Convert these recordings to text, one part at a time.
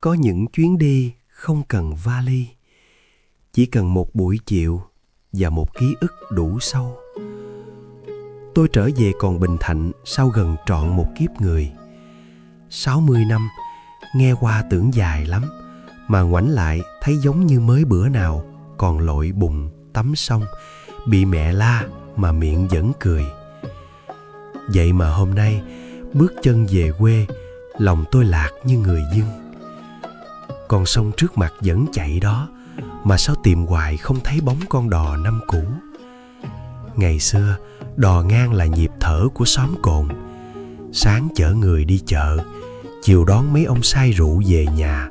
Có những chuyến đi không cần vali, chỉ cần một buổi chiều và một ký ức đủ sâu. Tôi trở về còn bình thạnh sau gần trọn một kiếp người. 60 năm, nghe qua tưởng dài lắm, mà ngoảnh lại thấy giống như mới bữa nào còn lội bùn tắm sông, bị mẹ la mà miệng vẫn cười. Vậy mà hôm nay, bước chân về quê, lòng tôi lạc như người dưng. Con sông trước mặt vẫn chạy đó, mà sao tìm hoài không thấy bóng con đò năm cũ. Ngày xưa, đò ngang là nhịp thở của xóm cồn. Sáng chở người đi chợ, chiều đón mấy ông say rượu về nhà.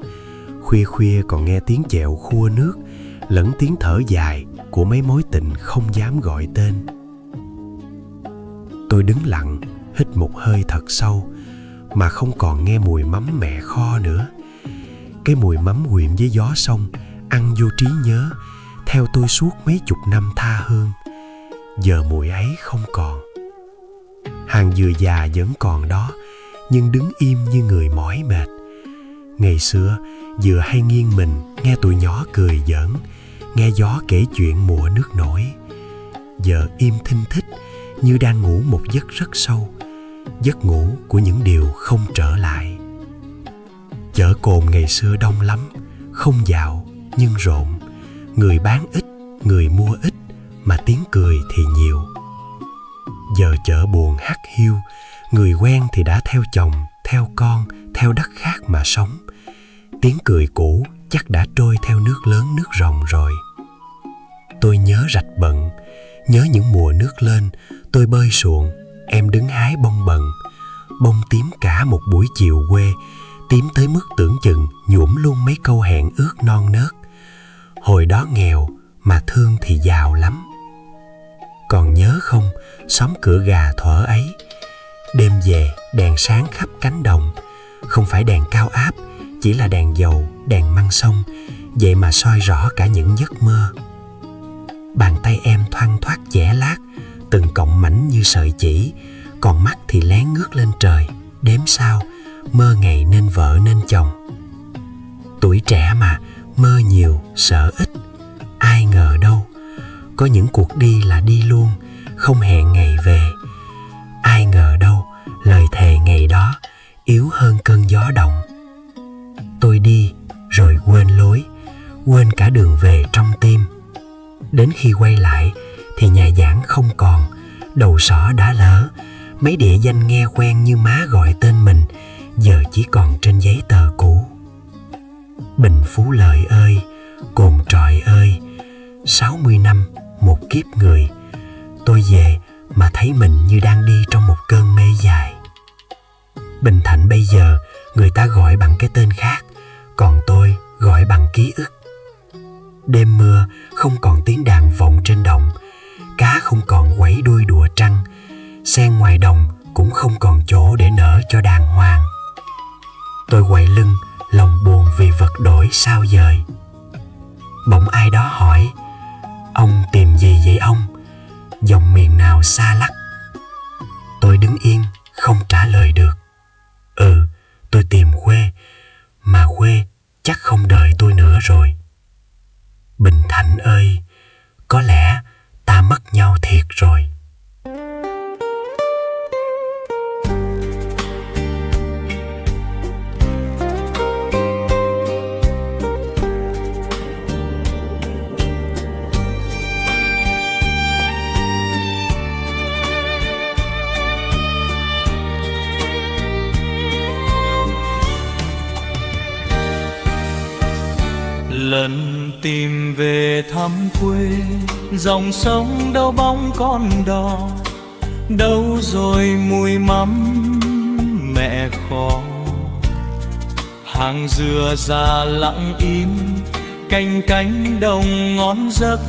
Khuya khuya còn nghe tiếng chèo khua nước, lẫn tiếng thở dài của mấy mối tình không dám gọi tên. Tôi đứng lặng, hít một hơi thật sâu, mà không còn nghe mùi mắm mẹ kho nữa. Cái mùi mắm quyện với gió sông ăn vô trí nhớ, theo tôi suốt mấy chục năm tha hương. Giờ mùi ấy không còn. Hàng dừa già vẫn còn đó, nhưng đứng im như người mỏi mệt. Ngày xưa, dừa hay nghiêng mình nghe tụi nhỏ cười giỡn, nghe gió kể chuyện mùa nước nổi. Giờ im thinh thích, như đang ngủ một giấc rất sâu, giấc ngủ của những điều không trở lại. Chợ cồn ngày xưa đông lắm, không dạo nhưng rộn. Người bán ít, người mua ít, mà tiếng cười thì nhiều. Giờ chợ buồn hắt hiu, người quen thì đã theo chồng, theo con, theo đất khác mà sống. Tiếng cười cũ chắc đã trôi theo nước lớn nước ròng rồi. Tôi nhớ rạch bận, nhớ những mùa nước lên, tôi bơi xuồng, em đứng hái bông bận. Bông tím cả một buổi chiều quê, tím tới mức tưởng chừng nhuộm luôn mấy câu hẹn ước non nớt. Hồi đó nghèo mà thương thì giàu lắm. Còn nhớ không, xóm cửa gà thuở ấy, đêm về đèn sáng khắp cánh đồng. Không phải đèn cao áp, chỉ là đèn dầu, đèn măng sông, vậy mà soi rõ cả những giấc mơ. Bàn tay em thoăn thoắt chẻ lát, từng cọng mảnh như sợi chỉ, còn mắt thì lén ngước lên trời, đếm sao, mơ ngày nên vợ nên chồng. Tuổi trẻ mà, mơ nhiều, sợ ít, ai ngờ đâu, có những cuộc đi là đi luôn, không hẹn ngày về. Ai ngờ đâu, lời thề ngày đó yếu hơn cơn gió động. Tôi đi rồi quên lối, quên cả đường về trong tim. Đến khi quay lại thì nhà giảng không còn, đầu sỏ đã lỡ. Mấy địa danh nghe quen như má gọi tên mình, giờ chỉ còn trên giấy tờ cũ. Bình Phú Lợi ơi, Cồn Trọi ơi, 60 năm một kiếp người. Tôi về mà thấy mình như đang đi trong một cơn mê dài. Bình Thạnh bây giờ người ta gọi bằng cái tên khác, còn tôi gọi bằng ký ức. Đêm mưa không còn tiếng đàn vọng trên đồng, cá không còn quẩy đuôi đùa trăng, sen ngoài đồng cũng không còn chỗ để nở cho đàng hoàng. Tôi quay lưng, lòng buồn vì vật đổi sao dời. Bỗng ai đó hỏi, ông tìm gì vậy ông? Dòng miền nào xa lắc? Tôi đứng yên, không trả lời được. Tôi tìm quê, mà quê chắc không đợi tôi nữa rồi. Bình Thạnh ơi, có lẽ ta mất nhau thiệt rồi. Lần tìm về thăm quê, dòng sông đâu bóng con đò, đâu rồi mùi mắm mẹ kho. Hàng dừa già lặng im, canh cánh đồng ngón giấc,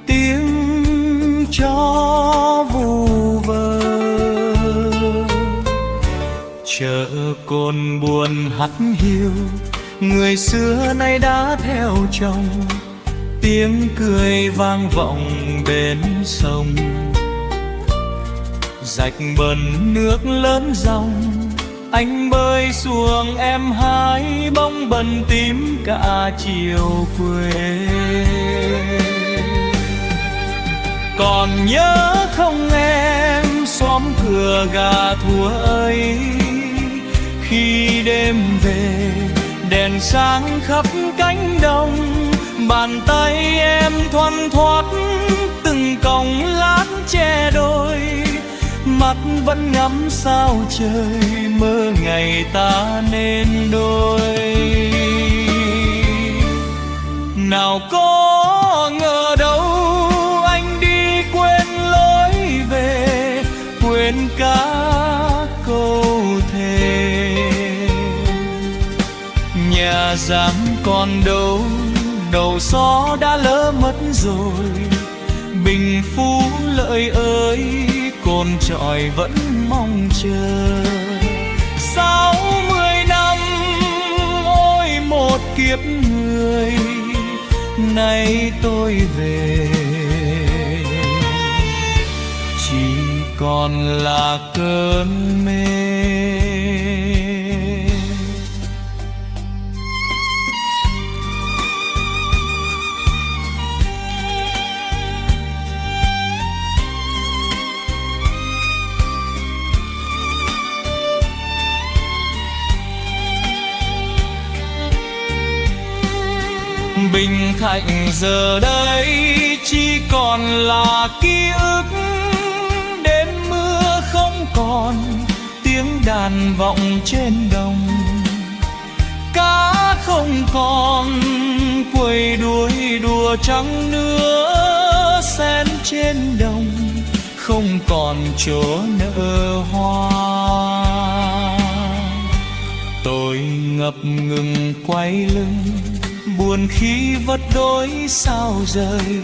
tiếng chó vù vơ. Chợ cồn buồn hắt hiu, người xưa nay đã theo chồng, tiếng cười vang vọng bên sông. Rạch bần nước lớn dòng, anh bơi xuồng em hái bông bần tím cả chiều quê. Còn nhớ không em, xóm cửa gà thua ấy, khi đêm về đèn sáng khắp cánh đồng, bàn tay em thoăn thoắt từng cọng lát che đôi, mắt vẫn ngắm sao trời mơ ngày ta nên đôi. Nào có ngờ đâu anh đi quên lối về, quên cả câu thề. Nhà giam còn đâu, đầu xó đã lỡ mất rồi. Bình Phú Lợi ơi, cồn chọi vẫn mong chờ. 60 năm ôi một kiếp người, nay tôi về chỉ còn là cơn mê. Bình Thạnh giờ đây chỉ còn là ký ức, đêm mưa không còn tiếng đàn vọng trên đồng, cá không còn quây đuôi đùa trắng nữa, sen trên đồng không còn chỗ nở hoa. Tôi ngập ngừng quay lưng, buồn khi vất đôi sao rời,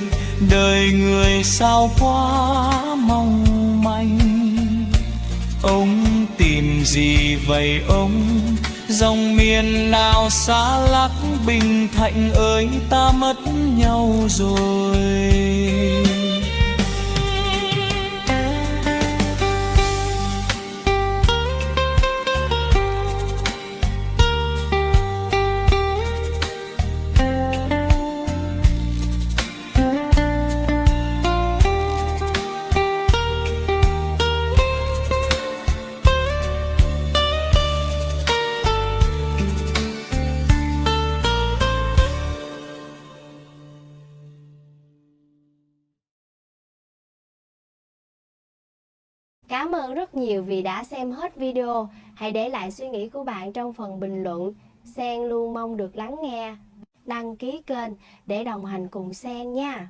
đời người sao quá mong manh. Ông tìm gì vậy ông, dòng miền nào xa lắc, Bình Thạnh ơi ta mất nhau rồi. Cảm ơn rất nhiều vì đã xem hết video. Hãy để lại suy nghĩ của bạn trong phần bình luận. Sen luôn mong được lắng nghe. Đăng ký kênh để đồng hành cùng Sen nha.